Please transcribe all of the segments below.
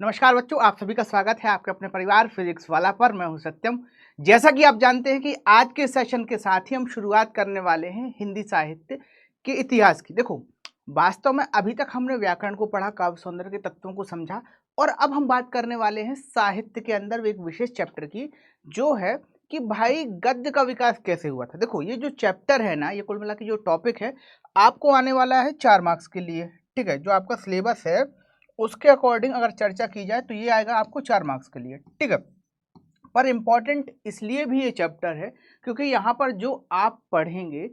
नमस्कार बच्चों, आप सभी का स्वागत है आपके अपने परिवार फिजिक्स वाला पर। मैं हूं सत्यम। जैसा कि आप जानते हैं कि आज के सेशन के साथ ही हम शुरुआत करने वाले हैं हिंदी साहित्य के इतिहास की। देखो, वास्तव में अभी तक हमने व्याकरण को पढ़ा, काव्य सौंदर्य के तत्वों को समझा, और अब हम बात करने वाले हैं साहित्य के अंदर एक विशेष चैप्टर की, जो है कि भाई गद्य का विकास कैसे हुआ था। देखो, ये जो चैप्टर है ना, ये कुल मिला के जो टॉपिक है, आपको आने वाला है 4 मार्क्स के लिए। ठीक है, जो आपका सिलेबस है उसके अकॉर्डिंग अगर चर्चा की जाए तो ये आएगा आपको 4 मार्क्स के लिए। ठीक है, पर इम्पॉर्टेंट इसलिए भी ये चैप्टर है क्योंकि यहाँ पर जो आप पढ़ेंगे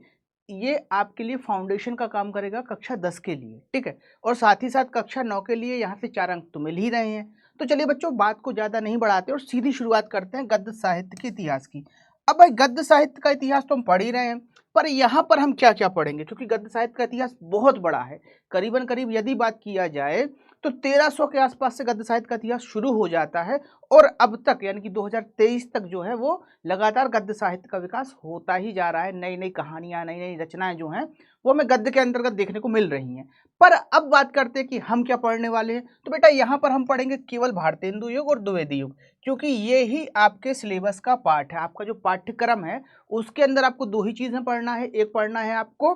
ये आपके लिए फाउंडेशन का काम करेगा कक्षा 10 के लिए। ठीक है, और साथ ही साथ कक्षा 9 के लिए यहाँ से 4 अंक तो मिल ही रहे हैं। तो चलिए बच्चों, बात को ज़्यादा नहीं बढ़ाते और सीधी शुरुआत करते हैं गद्य साहित्य के इतिहास की। अब भाई, गद्य साहित्य का इतिहास तो हम पढ़ ही रहे हैं, पर यहाँ पर हम क्या क्या पढ़ेंगे, क्योंकि गद्य साहित्य का इतिहास बहुत बड़ा है। करीबन करीब यदि बात किया जाए तो 1300 के आसपास से गद्य साहित्य का इतिहास शुरू हो जाता है, और अब तक यानी कि 2023 तक जो है वो लगातार गद्य साहित्य का विकास होता ही जा रहा है। नई नई कहानियां, नई नई रचनाएं जो हैं वो हमें गद्य के अंतर्गत देखने को मिल रही हैं। पर अब बात करते हैं कि हम क्या पढ़ने वाले हैं। तो बेटा, यहाँ पर हम पढ़ेंगे केवल भारतेंदु युग और द्विवेदी युग, क्योंकि ये ही आपके सिलेबस का पार्ट है। आपका जो पाठ्यक्रम है उसके अंदर आपको 2 ही चीजें पढ़ना है। एक पढ़ना है आपको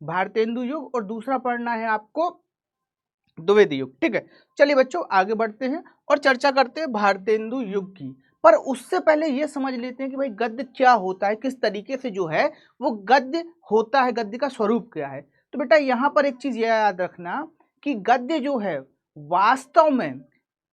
भारतेंदु युग और दूसरा पढ़ना है आपको द्विवेदी युग। ठीक है, चलिए बच्चों आगे बढ़ते हैं और चर्चा करते हैं भारतेंदु युग की। पर उससे पहले ये समझ लेते हैं कि भाई गद्य क्या होता है, किस तरीके से जो है वो गद्य होता है, गद्य का स्वरूप क्या है। तो बेटा, यहाँ पर एक चीज यह याद रखना कि गद्य जो है वास्तव में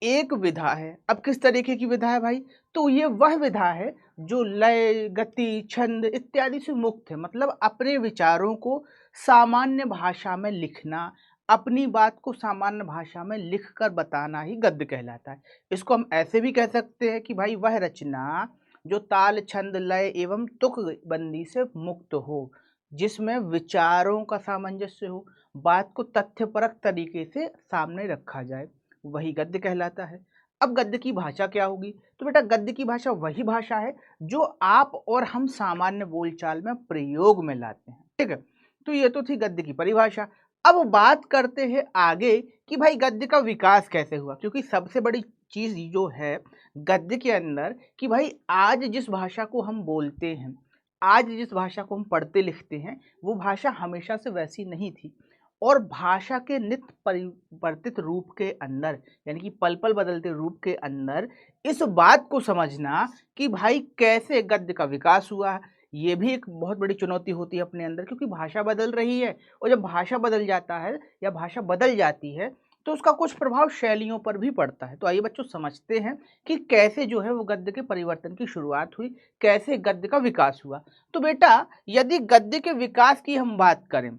एक विधा है। अब किस तरीके की विधा है भाई? तो ये वह विधा है जो लय, गति, छंद इत्यादि से मुक्त है। मतलब अपने विचारों को सामान्य भाषा में लिखना, अपनी बात को सामान्य भाषा में लिखकर बताना ही गद्य कहलाता है। इसको हम ऐसे भी कह सकते हैं कि भाई वह रचना जो ताल, छंद, लय एवं तुक बंदी से मुक्त हो, जिसमें विचारों का सामंजस्य हो, बात को तथ्यपरक तरीके से सामने रखा जाए, वही गद्य कहलाता है। अब गद्य की भाषा क्या होगी? तो बेटा, गद्य की भाषा वही भाषा है जो आप और हम सामान्य बोलचाल में प्रयोग में लाते हैं। ठीक है, तो ये तो थी गद्य की परिभाषा। अब बात करते हैं आगे कि भाई गद्य का विकास कैसे हुआ, क्योंकि सबसे बड़ी चीज जो है गद्य के अंदर कि भाई आज जिस भाषा को हम बोलते हैं, आज जिस भाषा को हम पढ़ते लिखते हैं, वो भाषा हमेशा से वैसी नहीं थी। और भाषा के नित्य परिवर्तित रूप के अंदर, यानी कि पल पल बदलते रूप के अंदर, इस बात को समझना कि भाई कैसे गद्य का विकास हुआ, ये भी एक बहुत बड़ी चुनौती होती है अपने अंदर, क्योंकि भाषा बदल रही है। और जब भाषा बदल जाता है या भाषा बदल जाती है तो उसका कुछ प्रभाव शैलियों पर भी पड़ता है। तो आइए बच्चों, समझते हैं कि कैसे जो है वो गद्य के परिवर्तन की शुरुआत हुई, कैसे गद्य का विकास हुआ। तो बेटा, यदि गद्य के विकास की हम बात करें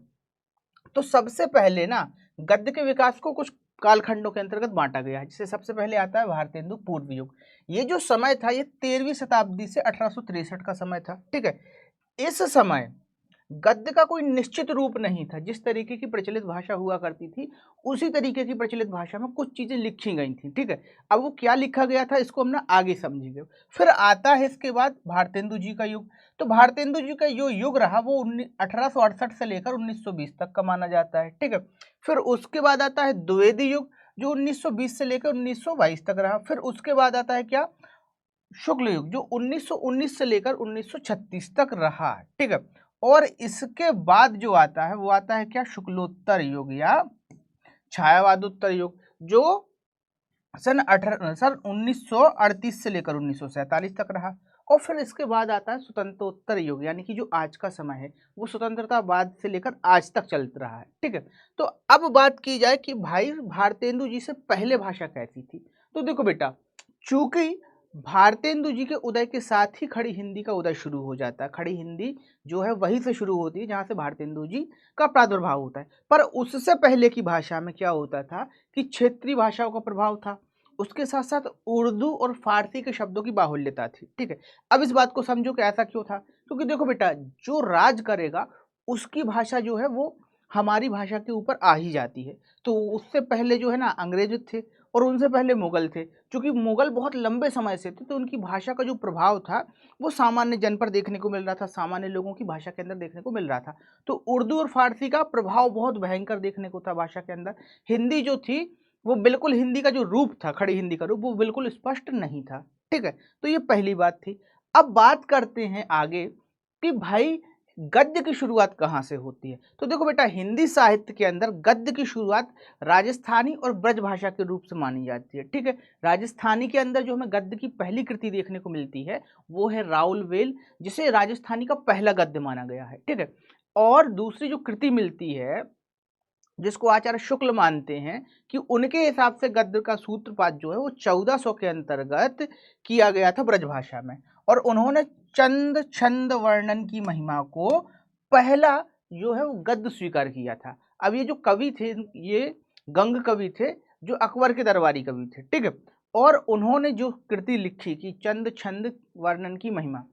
तो सबसे पहले ना गद्य के विकास को कुछ कालखंडों के अंतर्गत बांटा गया है, जिसे सबसे पहले आता है भारतेंदु पूर्व युग। ये जो समय था ये 13वीं शताब्दी से 1863 का समय था। ठीक है, इस समय गद्य का कोई निश्चित रूप नहीं था। जिस तरीके की प्रचलित भाषा हुआ करती थी उसी तरीके की प्रचलित भाषा में कुछ चीजें लिखी गई थी। ठीक है, अब वो क्या लिखा गया था इसको हम ना आगे समझेंगे। फिर आता है इसके बाद भारतेंदु जी का युग। तो भारतेंदु जी का जो युग रहा वो 1868 से लेकर 1920 तक का माना जाता है। ठीक है, फिर उसके बाद आता है द्विवेदी युग, जो 1920 से लेकर 1922 तक रहा। फिर उसके बाद आता है क्या? शुक्ल युग, जो 1919 से लेकर 1936 तक रहा। ठीक है, और इसके बाद जो आता है वो आता है क्या? शुक्लोत्तर युग या छायावादोत्तर युग, जो सन 1938 से लेकर 1947 तक रहा। और फिर इसके बाद आता है स्वतंत्रोत्तर युग, यानी कि जो आज का समय है वो स्वतंत्रता बाद से लेकर आज तक चल रहा है। ठीक है, तो अब बात की जाए कि भाई भारतेंदु जी से पहले भाषा कैसी थी। तो देखो बेटा, चूंकि भारतेंदु जी के उदय के साथ ही खड़ी हिंदी का उदय शुरू हो जाता है। खड़ी हिंदी जो है वहीं से शुरू होती है जहां से भारतेंदु जी का प्रादुर्भाव होता है। पर उससे पहले की भाषा में क्या होता था कि क्षेत्रीय भाषाओं का प्रभाव था, उसके साथ साथ उर्दू और फारसी के शब्दों की बाहुल्यता थी। ठीक है, अब इस बात को समझो कि ऐसा क्यों था। क्योंकि देखो बेटा, जो राज करेगा उसकी भाषा जो है वो हमारी भाषा के ऊपर आ ही जाती है। तो उससे पहले जो है ना अंग्रेज थे, और उनसे पहले मुगल थे। क्योंकि मुगल बहुत लंबे समय से थे तो उनकी भाषा का जो प्रभाव था वो सामान्य जन पर देखने को मिल रहा था, सामान्य लोगों की भाषा के अंदर देखने को मिल रहा था। तो उर्दू और फारसी का प्रभाव बहुत भयंकर देखने को था भाषा के अंदर। हिंदी जो थी वो बिल्कुल हिंदी का जो रूप था, खड़ी हिंदी का रूप, वो बिल्कुल स्पष्ट नहीं था। ठीक है, तो ये पहली बात थी। अब बात करते हैं आगे कि भाई गद्य की शुरुआत कहाँ से होती है। तो देखो बेटा, हिंदी साहित्य के अंदर गद्य की शुरुआत राजस्थानी और ब्रज भाषा के रूप से मानी जाती है। ठीक है, राजस्थानी के अंदर जो हमें गद्य की पहली कृति देखने को मिलती है वो है राउल वेल, जिसे राजस्थानी का पहला गद्य माना गया है। ठीक है, और दूसरी जो कृति मिलती है जिसको आचार्य शुक्ल मानते हैं कि उनके हिसाब से गद्य का सूत्रपात जो है वो 1400 के अंतर्गत किया गया था ब्रजभाषा में, और उन्होंने चंद छंद वर्णन की महिमा को पहला जो है वो गद्य स्वीकार किया था। अब ये जो कवि थे, ये गंग कवि थे जो अकबर के दरबारी कवि थे। ठीक है, और उन्होंने जो कृति लिखी कि चंद छंद वर्णन की महिमा,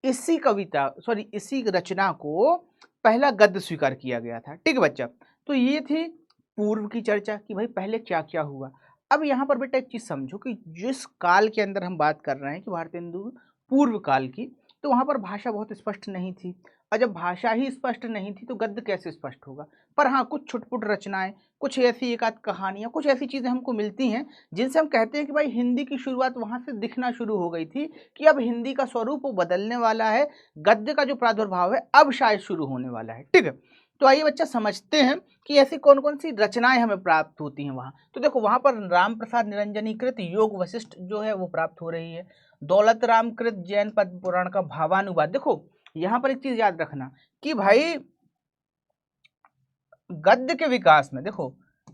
इसी रचना को पहला गद्य स्वीकार किया गया था। ठीक है बच्चा, तो ये थी पूर्व की चर्चा कि भाई पहले क्या क्या हुआ। अब यहाँ पर बेटा एक चीज समझो कि जिस काल के अंदर हम बात कर रहे हैं कि भारतेंदु पूर्व काल की, तो वहां पर भाषा बहुत स्पष्ट नहीं थी, और जब भाषा ही स्पष्ट नहीं थी तो गद्य कैसे स्पष्ट होगा। पर हाँ, कुछ छुटपुट रचनाएं, कुछ ऐसी एक आध कहानियां, कुछ ऐसी चीजें हमको मिलती हैं जिनसे हम कहते हैं कि भाई हिंदी की शुरुआत वहां से दिखना शुरू हो गई थी कि अब हिंदी का स्वरूप वो बदलने वाला है, गद्य का जो प्रादुर्भाव है अब शायद शुरू होने वाला है। ठीक है, तो आइए बच्चा समझते हैं कि ऐसी कौन कौन सी रचनाएं हमें प्राप्त होती हैं वहां। तो देखो, वहां पर राम प्रसाद निरंजनी कृत योग वशिष्ठ जो है वो प्राप्त हो रही है। दौलत राम कृत जैन पद्म पुराण का भावानुवाद। देखो यहाँ पर एक चीज याद रखना कि भाई गद्य के विकास में, देखो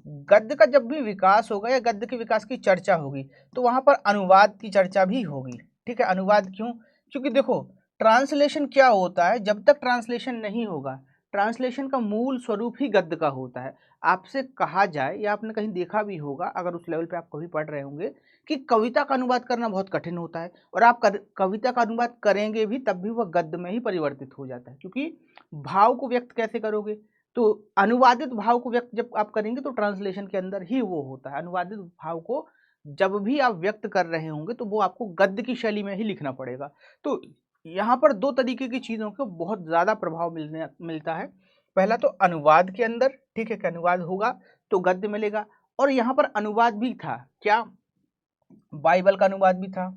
गद्य का जब भी विकास होगा या गद्य के विकास की चर्चा होगी तो वहां पर अनुवाद की चर्चा भी होगी। ठीक है, अनुवाद क्यों? क्योंकि देखो, ट्रांसलेशन क्या होता है, जब तक ट्रांसलेशन नहीं होगा, ट्रांसलेशन का मूल स्वरूप ही गद्य का होता है। आपसे कहा जाए, या आपने कहीं देखा भी होगा अगर उस लेवल पे आप कभी पढ़ रहे होंगे, कि कविता का अनुवाद करना बहुत कठिन होता है, और आप कविता का अनुवाद करेंगे भी तब भी वह गद्य में ही परिवर्तित हो जाता है, क्योंकि भाव को व्यक्त कैसे करोगे। तो अनुवादित भाव को व्यक्त जब आप करेंगे तो ट्रांसलेशन के अंदर ही वो होता है। अनुवादित भाव को जब भी आप व्यक्त कर रहे होंगे तो वो आपको गद्य की शैली में ही लिखना पड़ेगा। तो यहाँ पर दो तरीके की चीज़ों को बहुत ज़्यादा प्रभाव मिलता है। पहला तो अनुवाद के अंदर, ठीक है, कि अनुवाद होगा तो गद्य मिलेगा, और यहाँ पर अनुवाद भी था, क्या? बाइबल का अनुवाद भी था।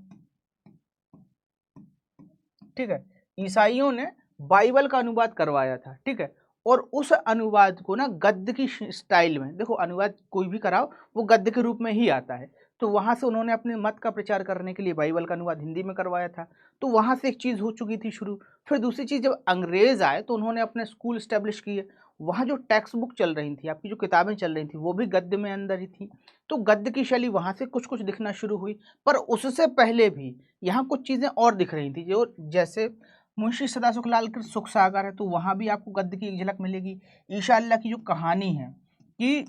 ठीक है, ईसाइयों ने बाइबल का अनुवाद करवाया था। ठीक है, और उस अनुवाद को ना गद्य की स्टाइल में, देखो अनुवाद कोई भी कराओ वो गद्य के रूप में ही आता है, तो वहां से उन्होंने अपने मत का प्रचार करने के लिए बाइबल का अनुवाद हिंदी में करवाया था। तो वहां से एक चीज हो चुकी थी शुरू। फिर दूसरी चीज, जब अंग्रेज आए तो उन्होंने अपने स्कूल स्टैब्लिश किए, वहाँ जो टेक्स्ट बुक चल रही थी, आपकी जो किताबें चल रही थी, वो भी गद्य में अंदर ही थी। तो गद्य की शैली वहां से कुछ कुछ दिखना शुरू हुई। पर उससे पहले भी यहाँ कुछ चीजें और दिख रही थी, जो जैसे मुंशी सदाशिवलाल के सुख सागर है, तो वहां भी आपको गद्य की एक झलक मिलेगी। ईशा अल्लाह की जो कहानी है कि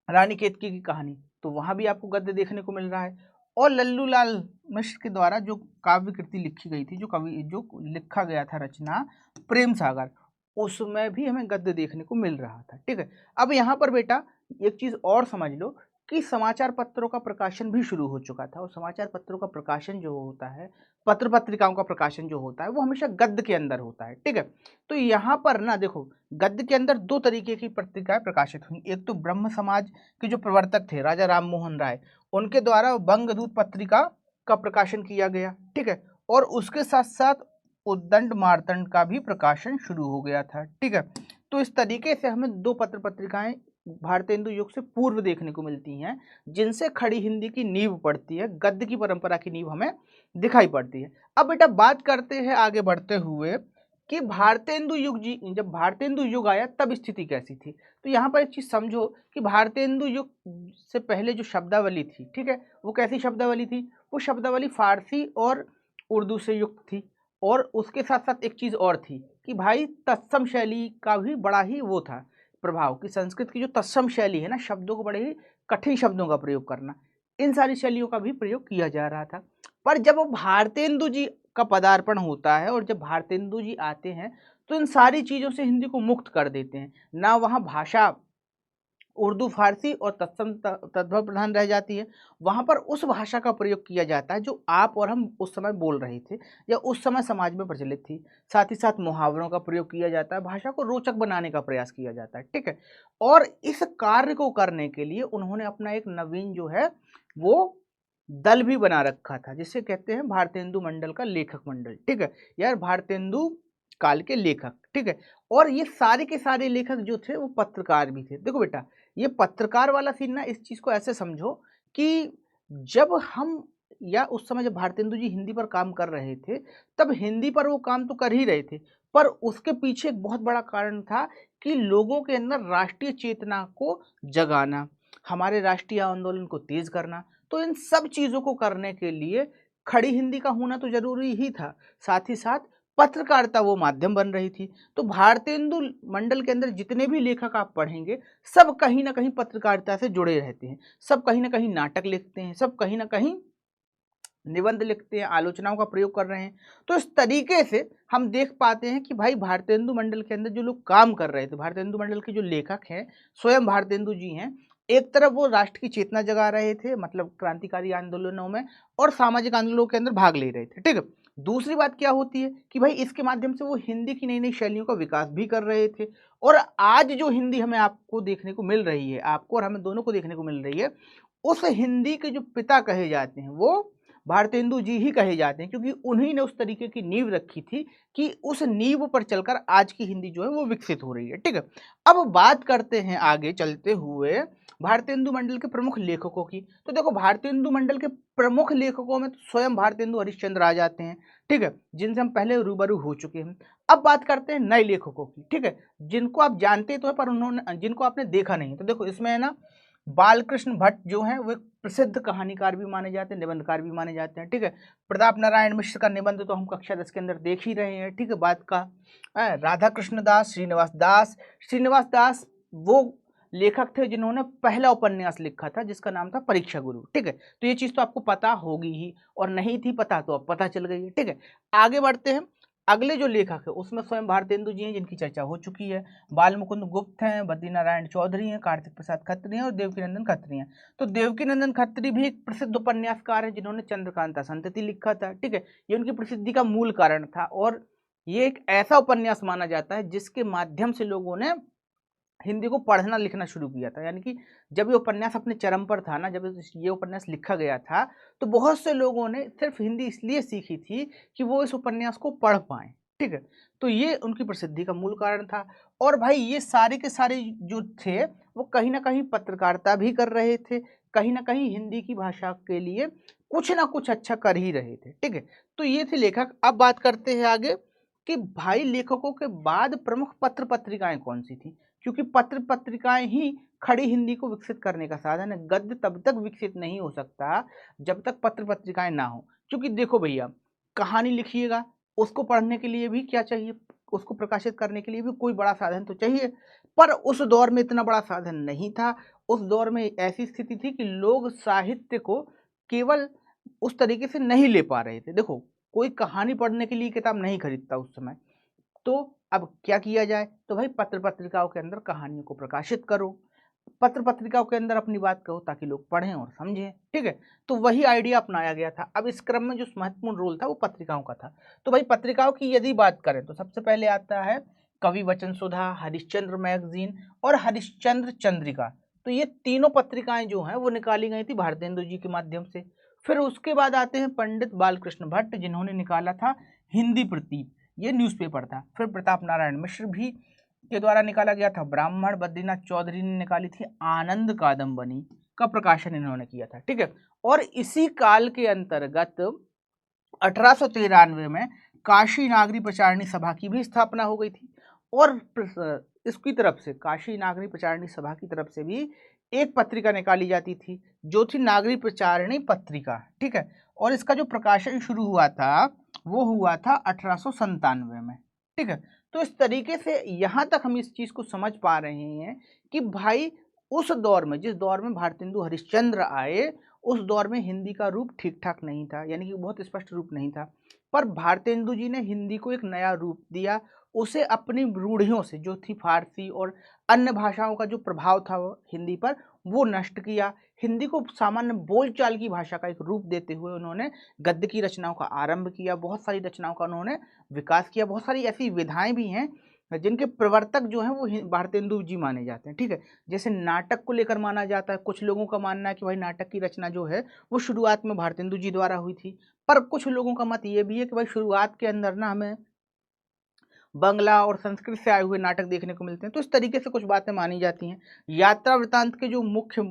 रानी केतकी की कहानी, तो वहां भी आपको गद्य देखने को मिल रहा है। और लल्लू लाल मिश्र के द्वारा जो काव्य कृति लिखी गई थी, जो लिखा गया था रचना प्रेम सागर, उसमें भी हमें गद्य देखने को मिल रहा था। ठीक है, अब यहाँ पर बेटा एक चीज और समझ लो कि समाचार पत्रों का प्रकाशन भी शुरू हो चुका था, और समाचार पत्रों का प्रकाशन जो होता है, पत्र पत्रिकाओं का प्रकाशन जो होता है, वो हमेशा गद्य के अंदर होता है। ठीक है, तो यहाँ पर ना देखो, गद्य के अंदर दो तरीके की पत्रिकाएं प्रकाशित हुई। एक तो ब्रह्म समाज के जो प्रवर्तक थे राजा राम मोहन राय, उनके द्वारा बंगदूत पत्रिका का प्रकाशन किया गया। ठीक है, और उसके साथ साथ उद्दंड मार्तंड का भी प्रकाशन शुरू हो गया था। ठीक है, तो इस तरीके से हमें दो पत्र पत्रिकाएं भारतेंदु युग से पूर्व देखने को मिलती हैं, जिनसे खड़ी हिंदी की नींव पड़ती है, गद्य की परंपरा की नींव हमें दिखाई पड़ती है। अब बेटा बात करते हैं आगे बढ़ते हुए कि भारतेंदु युग जी, जब भारतेंदु युग आया तब स्थिति कैसी थी। तो यहाँ पर एक चीज समझो कि भारतेंदु युग से पहले जो शब्दावली थी, ठीक है, वो कैसी शब्दावली थी? वो शब्दावली फारसी और उर्दू से युक्त थी, और उसके साथ साथ एक चीज और थी कि भाई तत्सम शैली का भी बड़ा ही वो था प्रभाव, कि संस्कृत की जो तत्सम शैली है ना, शब्दों को बड़े ही कठिन शब्दों का प्रयोग करना, इन सारी शैलियों का भी प्रयोग किया जा रहा था। पर जब भारतेंदु जी का पदार्पण होता है और जब भारतेंदु जी आते हैं तो इन सारी चीज़ों से हिंदी को मुक्त कर देते हैं। ना वहाँ भाषा उर्दू फारसी और तत्सम तद्भव प्रधान रह जाती है। वहाँ पर उस भाषा का प्रयोग किया जाता है जो आप और हम उस समय बोल रहे थे या उस समय समाज में प्रचलित थी। साथ ही साथ मुहावरों का प्रयोग किया जाता है, भाषा को रोचक बनाने का प्रयास किया जाता है, ठीक है। और इस कार्य को करने के लिए उन्होंने अपना एक नवीन जो है वो दल भी बना रखा था, जिसे कहते हैं भारतेंदु मंडल का लेखक मंडल, ठीक है, यार भारतेंदु काल के लेखक, ठीक है। और ये सारे के सारे लेखक जो थे वो पत्रकार भी थे। देखो बेटा, ये पत्रकार वाला सीन ना, इस चीज को ऐसे समझो कि जब हम या उस समय जब भारतेंदु जी हिंदी पर काम कर रहे थे, तब हिंदी पर वो काम तो कर ही रहे थे, पर उसके पीछे एक बहुत बड़ा कारण था कि लोगों के अंदर राष्ट्रीय चेतना को जगाना, हमारे राष्ट्रीय आंदोलन को तेज करना। तो इन सब चीजों को करने के लिए खड़ी हिंदी का होना तो जरूरी ही था, साथ ही साथ पत्रकारिता वो माध्यम बन रही थी। तो भारतेंदु मंडल के अंदर जितने भी लेखक आप पढ़ेंगे, सब कहीं ना कहीं पत्रकारिता से जुड़े रहते हैं, सब कहीं ना कहीं नाटक लिखते हैं, सब कहीं ना कहीं निबंध लिखते हैं, आलोचनाओं का प्रयोग कर रहे हैं। तो इस तरीके से हम देख पाते हैं कि भाई भारतेंदु मंडल के अंदर जो लोग काम कर रहे थे, भारतेंदु मंडल के जो लेखक हैं, स्वयं भारतेंदु जी हैं, एक तरफ वो राष्ट्र की चेतना जगा रहे थे, मतलब क्रांतिकारी आंदोलनों में और सामाजिक आंदोलनों के अंदर भाग ले रहे थे, ठीक है। दूसरी बात क्या होती है कि भाई इसके माध्यम से वो हिंदी की नई नई शैलियों का विकास भी कर रहे थे। और आज जो हिंदी हमें आपको देखने को मिल रही है, आपको और हमें दोनों को देखने को मिल रही है, उस हिंदी के जो पिता कहे जाते हैं वो भारतेंदु जी ही कहे जाते हैं, क्योंकि उन्हीं ने उस तरीके की नींव रखी थी कि उस नींव पर चलकर आज की हिंदी जो है वो विकसित हो रही है, ठीक है। अब बात करते हैं आगे चलते हुए भारतेंदु मंडल के प्रमुख लेखकों की। तो देखो, भारतेंदु मंडल के प्रमुख लेखकों में तो स्वयं भारतेंदु हरिश्चंद्र आ जाते हैं, ठीक है, जिनसे हम पहले रूबरू हो चुके हैं। अब बात करते हैं नए लेखकों की, ठीक है, जिनको आप जानते तो है पर उन्होंने जिनको आपने देखा नहीं। तो देखो, इसमें है ना, बालकृष्ण भट्ट जो है वो एक प्रसिद्ध कहानीकार भी माने जाते हैं, निबंधकार भी माने जाते हैं, ठीक है। प्रताप नारायण मिश्र का निबंध तो हम कक्षा 10 के अंदर देख ही रहे हैं, ठीक है, बात का। राधा कृष्ण दास, श्रीनिवास दास वो लेखक थे जिन्होंने पहला उपन्यास लिखा था जिसका नाम था परीक्षा गुरु, ठीक है। तो ये चीज तो आपको पता होगी ही, और नहीं थी पता तो अब पता चल गई है, ठीक है। आगे बढ़ते हैं, अगले जो लेखक है उसमें स्वयं भारतेंदु जी हैं जिनकी चर्चा हो चुकी है, बाल मुकुंद गुप्त हैं, बद्रीनारायण चौधरी हैं, कार्तिक प्रसाद खत्री हैं और देवकीनंदन खत्री हैं। तो देवकीनंदन खत्री भी एक प्रसिद्ध उपन्यासकार है जिन्होंने चंद्रकांता संतति लिखा था, ठीक है। ये उनकी प्रसिद्धि का मूल कारण था, और ये एक ऐसा उपन्यास माना जाता है जिसके माध्यम से लोगों ने हिंदी को पढ़ना लिखना शुरू किया था। यानी कि जब ये उपन्यास अपने चरम पर था ना, जब ये उपन्यास लिखा गया था, तो बहुत से लोगों ने सिर्फ हिंदी इसलिए सीखी थी कि वो इस उपन्यास को पढ़ पाएं, ठीक है। तो ये उनकी प्रसिद्धि का मूल कारण था। और भाई ये सारे के सारे जो थे वो कहीं ना कहीं पत्रकारिता भी कर रहे थे, कहीं ना कहीं हिंदी की भाषा के लिए कुछ ना कुछ अच्छा कर ही रहे थे, ठीक है। तो ये थे लेखक। अब बात करते हैं आगे कि भाई लेखकों के बाद प्रमुख पत्र पत्रिकाएं कौन सी थी, क्योंकि पत्र पत्रिकाएं ही खड़ी हिंदी को विकसित करने का साधन है। गद्य तब तक विकसित नहीं हो सकता जब तक पत्र पत्रिकाएं ना हो। क्योंकि देखो भैया, कहानी लिखिएगा, उसको पढ़ने के लिए भी क्या चाहिए, उसको प्रकाशित करने के लिए भी कोई बड़ा साधन तो चाहिए, पर उस दौर में इतना बड़ा साधन नहीं था। उस दौर में ऐसी स्थिति थी कि लोग साहित्य को केवल उस तरीके से नहीं ले पा रहे थे। देखो, कोई कहानी पढ़ने के लिए किताब नहीं खरीदता उस समय, तो अब क्या किया जाए, तो भाई पत्र पत्रिकाओं के अंदर कहानियों को प्रकाशित करो, पत्र पत्रिकाओं के अंदर अपनी बात कहो ताकि लोग पढ़ें और समझें, ठीक है। तो वही आइडिया अपनाया गया था। अब इस क्रम में जो महत्वपूर्ण रोल था वो पत्रिकाओं का था। तो भाई पत्रिकाओं की यदि बात करें तो सबसे पहले आता है कवि वचन सुधा, हरिश्चंद्र मैगजीन और हरिश्चंद्र चंद्रिका। तो ये तीनों पत्रिकाएं जो हैं वो निकाली गई थी भारतेंदु जी के माध्यम से। फिर उसके बाद आते हैं पंडित बालकृष्ण भट्ट, जिन्होंने निकाला था हिंदी प्रतीक, ये न्यूज़पेपर था। फिर प्रताप नारायण मिश्र भी के द्वारा निकाला गया था ब्राह्मण। बद्रीनाथ चौधरी ने निकाली थी आनंद कादम्बनी, का प्रकाशन इन्होंने किया था, ठीक है। और इसी काल के अंतर्गत 1893 में काशी नागरी प्रचारणी सभा की भी स्थापना हो गई थी। और इसकी तरफ से, काशी नागरी प्रचारणी सभा की तरफ से भी एक पत्रिका निकाली जाती थी जो थी नागरी प्रचारणी पत्रिका, ठीक है। और इसका जो प्रकाशन शुरू हुआ था वो हुआ था 1897 में, ठीक है। तो इस तरीके से यहाँ तक हम इस चीज को समझ पा रहे हैं कि भाई उस दौर में, जिस दौर में भारतेंदु हरिश्चंद्र आए, उस दौर में हिंदी का रूप ठीक ठाक नहीं था, यानी कि बहुत स्पष्ट रूप नहीं था। पर भारतेंदु जी ने हिंदी को एक नया रूप दिया, उसे अपनी रूढ़ियों से जो थी फारसी और अन्य भाषाओं का जो प्रभाव था वो हिंदी पर वो नष्ट किया। हिंदी को सामान्य बोलचाल की भाषा का एक रूप देते हुए उन्होंने गद्य की रचनाओं का आरंभ किया। बहुत सारी रचनाओं का उन्होंने विकास किया। बहुत सारी ऐसी विधाएं भी हैं जिनके प्रवर्तक जो हैं वो भारतेंदु जी माने जाते हैं। ठीक है, जैसे नाटक को लेकर माना जाता है। कुछ लोगों का मानना है कि भाई नाटक की रचना जो है वो शुरुआत में भारतेंदु जी द्वारा हुई थी, पर कुछ लोगों का मत ये भी है कि भाई शुरुआत के अंदर ना हमें बंगला और संस्कृत से आए हुए नाटक देखने को मिलते हैं। तो इस तरीके से कुछ बातें मानी जाती हैं। यात्रा वृतांत के जो मुख्य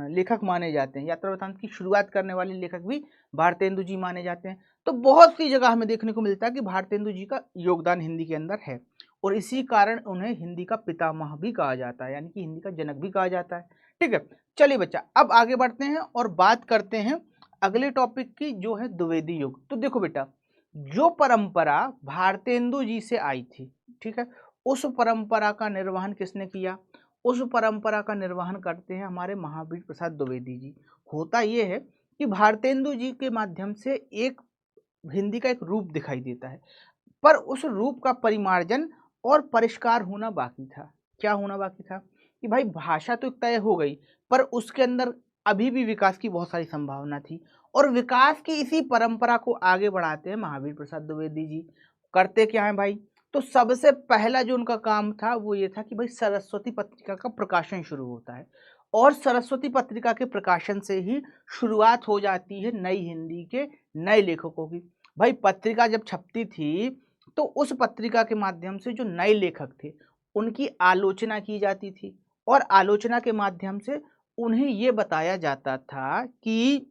लेखक माने जाते हैं, यात्रा वृतांत की शुरुआत करने वाले लेखक भी भारतेंदु जी माने जाते हैं। तो बहुत सी जगह हमें देखने को मिलता है कि भारतेंदु जी का योगदान हिंदी के अंदर है और इसी कारण उन्हें हिंदी का पितामह भी कहा जाता है, यानी कि हिंदी का जनक भी कहा जाता है। ठीक है, चलिए बच्चा अब आगे बढ़ते हैं और बात करते हैं अगले टॉपिक की, जो है द्विवेदी युग। तो देखो बेटा, जो परंपरा भारतेंदु जी से आई थी, ठीक है, उस परंपरा का निर्वहन किसने किया? उस परंपरा का निर्वहन करते हैं हमारे महावीर प्रसाद द्विवेदी जी। होता यह है कि भारतेंदु जी के माध्यम से एक हिंदी का एक रूप दिखाई देता है, पर उस रूप का परिमार्जन और परिष्कार होना बाकी था। क्या होना बाकी था? कि भाई भाषा तो तय हो गई, पर उसके अंदर अभी भी विकास की बहुत सारी संभावना थी और विकास की इसी परंपरा को आगे बढ़ाते हैं महावीर प्रसाद द्विवेदी जी। करते क्या है भाई? तो सबसे पहला जो उनका काम था वो ये था कि भाई सरस्वती पत्रिका का प्रकाशन शुरू होता है और सरस्वती पत्रिका के प्रकाशन से ही शुरुआत हो जाती है नई हिंदी के नए लेखकों की। भाई पत्रिका जब छपती थी तो उस पत्रिका के माध्यम से जो नए लेखक थे उनकी आलोचना की जाती थी और आलोचना के माध्यम से उन्हें ये बताया जाता था कि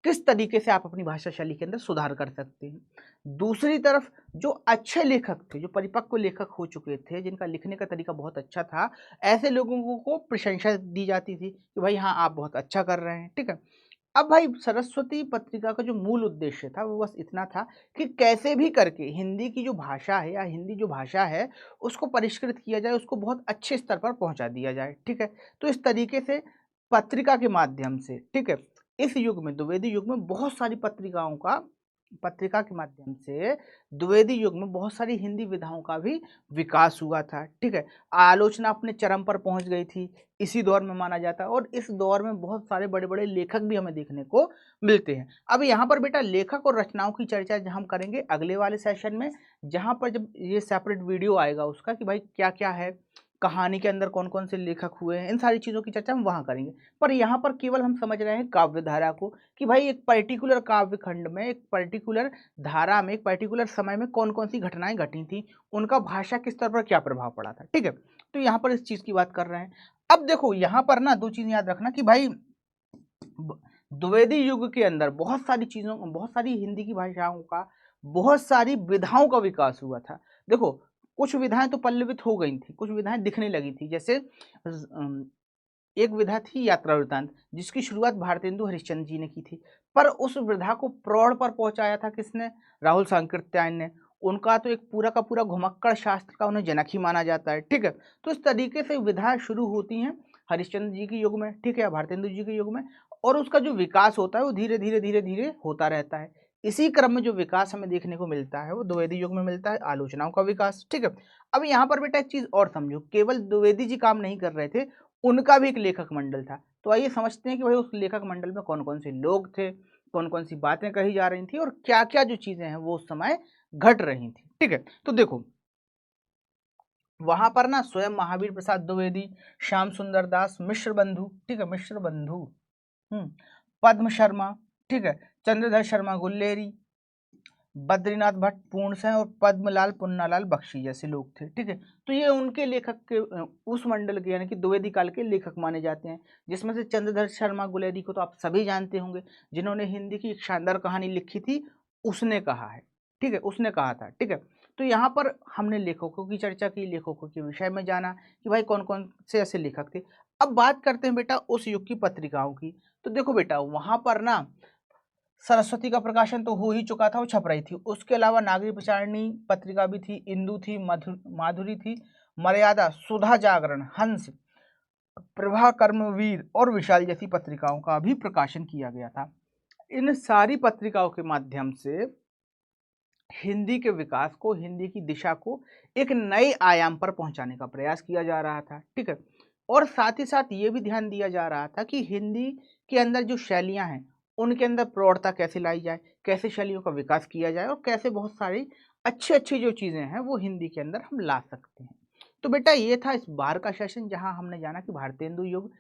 किस तरीके से आप अपनी भाषा शैली के अंदर सुधार कर सकते हैं। दूसरी तरफ जो अच्छे लेखक थे, जो परिपक्व लेखक हो चुके थे, जिनका लिखने का तरीका बहुत अच्छा था, ऐसे लोगों को प्रशंसा दी जाती थी कि भाई हाँ आप बहुत अच्छा कर रहे हैं। ठीक है, अब भाई सरस्वती पत्रिका का जो मूल उद्देश्य था वो बस इतना था कि कैसे भी करके हिंदी की जो भाषा है या हिंदी जो भाषा है उसको परिष्कृत किया जाए, उसको बहुत अच्छे स्तर पर पहुंचा दिया जाए। ठीक है, तो इस तरीके से पत्रिका के माध्यम से, ठीक है, इस युग में द्विवेदी युग में बहुत सारी पत्रिका के माध्यम से द्विवेदी युग में बहुत सारी हिंदी विधाओं का भी विकास हुआ था। ठीक है, आलोचना अपने चरम पर पहुंच गई थी इसी दौर में माना जाता है और इस दौर में बहुत सारे बड़े बड़े लेखक भी हमें देखने को मिलते हैं। अब यहाँ पर बेटा लेखक और रचनाओं की चर्चा हम करेंगे अगले वाले सेशन में, जहाँ पर जब ये सेपरेट वीडियो आएगा उसका कि भाई क्या क्या है, कहानी के अंदर कौन कौन से लेखक हुए हैं, इन सारी चीज़ों की चर्चा हम वहाँ करेंगे। पर यहाँ पर केवल हम समझ रहे हैं काव्य धारा को कि भाई एक पर्टिकुलर काव्य खंड में, एक पर्टिकुलर धारा में, एक पर्टिकुलर समय में कौन कौन सी घटनाएं घटी थी, उनका भाषा के स्तर पर क्या प्रभाव पड़ा था। ठीक है, तो यहाँ पर इस चीज़ की बात कर रहे हैं। अब देखो यहाँ पर ना दो चीज़ याद रखना कि भाई द्विवेदी युग के अंदर बहुत सारी चीज़ों, बहुत सारी हिंदी की भाषाओं का, बहुत सारी विधाओं का विकास हुआ था। देखो कुछ विधाएं तो पल्लवित हो गई थी, कुछ विधाएं दिखने लगी थी। जैसे एक विधा थी यात्रा वृतांत, जिसकी शुरुआत भारतेंदु हरिश्चंद्र जी ने की थी, पर उस विधा को प्रौढ़ पर पहुंचाया था किसने? राहुल सांकृत्यायन ने। उनका तो एक पूरा का पूरा घुमक्कड़ शास्त्र का उन्हें जनक ही माना जाता है। ठीक है, तो इस तरीके से विधा शुरू होती हैं हरिश्चंद्र जी के युग में, ठीक है, भारतेंदु जी के युग में, और उसका जो विकास होता है वो धीरे धीरे धीरे धीरे होता रहता है। इसी क्रम में जो विकास हमें देखने को मिलता है वो द्विवेदी युग में मिलता है, आलोचनाओं का विकास। ठीक है, अब यहाँ पर बेटा एक चीज और समझो, केवल द्विवेदी जी काम नहीं कर रहे थे, उनका भी एक लेखक मंडल था। तो आइए समझते हैं कि भाई उस लेखक मंडल में कौन कौन से लोग थे, कौन कौन सी बातें कही जा रही थी और क्या क्या जो चीजें हैं वो उस समय घट रही थी। ठीक है, तो देखो वहां पर ना स्वयं महावीर प्रसाद द्विवेदी, श्याम सुंदर दास, मिश्र बंधु, ठीक है, मिश्र बंधु, पद्म शर्मा, ठीक है, चंद्रधर शर्मा गुल्लेरी, बद्रीनाथ भट्ट पूर्णसेन और पद्मलाल पुन्नालाल बख्शी जैसे लोग थे। ठीक है, तो ये उनके लेखक के उस मंडल के यानी कि द्विवेदी काल के लेखक माने जाते हैं, जिसमें से चंद्रधर शर्मा गुलेरी को तो आप सभी जानते होंगे, जिन्होंने हिंदी की एक शानदार कहानी लिखी थी, उसने कहा है। ठीक है, उसने कहा था। ठीक है, तो यहाँ पर हमने लेखकों की चर्चा की, लेखकों के विषय में जाना कि भाई कौन कौन से ऐसे लेखक थे। अब बात करते हैं बेटा उस युग की पत्रिकाओं की। तो देखो बेटा वहां पर ना सरस्वती का प्रकाशन तो हो ही चुका था, वो छप रही थी। उसके अलावा नागरी प्रचारिणी पत्रिका भी थी, इंदु थी, माधुरी थी, मर्यादा, सुधा जागरण, हंस, प्रभा कर्मवीर और विशाल जैसी पत्रिकाओं का भी प्रकाशन किया गया था। इन सारी पत्रिकाओं के माध्यम से हिंदी के विकास को, हिंदी की दिशा को एक नए आयाम पर पहुंचाने का प्रयास किया जा रहा था, ठीक है। और साथ ही साथ ये भी ध्यान दिया जा रहा था कि हिंदी के अंदर जो शैलियां हैं उनके अंदर प्रौढ़ता कैसे लाई जाए, कैसे शैलियों का विकास किया जाए और कैसे बहुत सारी अच्छी अच्छी जो चीज़ें हैं वो हिंदी के अंदर हम ला सकते हैं। तो बेटा ये था इस बार का सेशन, जहां हमने जाना कि भारतेंदु युग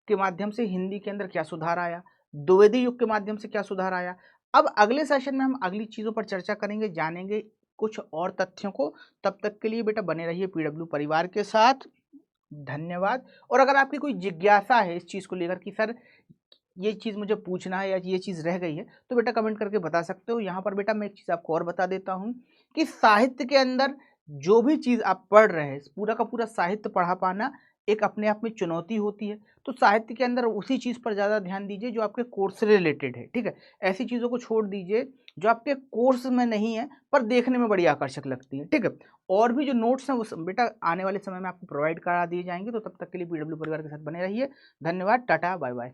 के माध्यम से हिंदी के अंदर क्या सुधार आया, द्विवेदी युग के माध्यम से क्या सुधार आया। अब अगले सेशन में हम अगली चीज़ों पर चर्चा करेंगे, जानेंगे कुछ और तथ्यों को। तब तक के लिए बेटा बने रहिए पीडब्ल्यू परिवार के साथ। धन्यवाद। और अगर आपकी कोई जिज्ञासा है इस चीज़ को लेकर कि सर ये चीज़ मुझे पूछना है या ये चीज़ रह गई है, तो बेटा कमेंट करके बता सकते हो। यहाँ पर बेटा मैं एक चीज़ आपको और बता देता हूँ कि साहित्य के अंदर जो भी चीज़ आप पढ़ रहे हैं, पूरा का पूरा साहित्य पढ़ा पाना एक अपने आप में चुनौती होती है। तो साहित्य के अंदर उसी चीज़ पर ज़्यादा ध्यान दीजिए जो आपके कोर्स से रिलेटेड है, ठीक है। ऐसी चीज़ों को छोड़ दीजिए जो आपके कोर्स में नहीं है पर देखने में बड़ी आकर्षक लगती है, ठीक है। और भी जो नोट्स हैं वो बेटा आने वाले समय में आपको प्रोवाइड करा दिए जाएंगे। तो तब तक के लिए पीडब्ल्यू परिवार के साथ बने रहिए। धन्यवाद, टाटा, बाय बाय।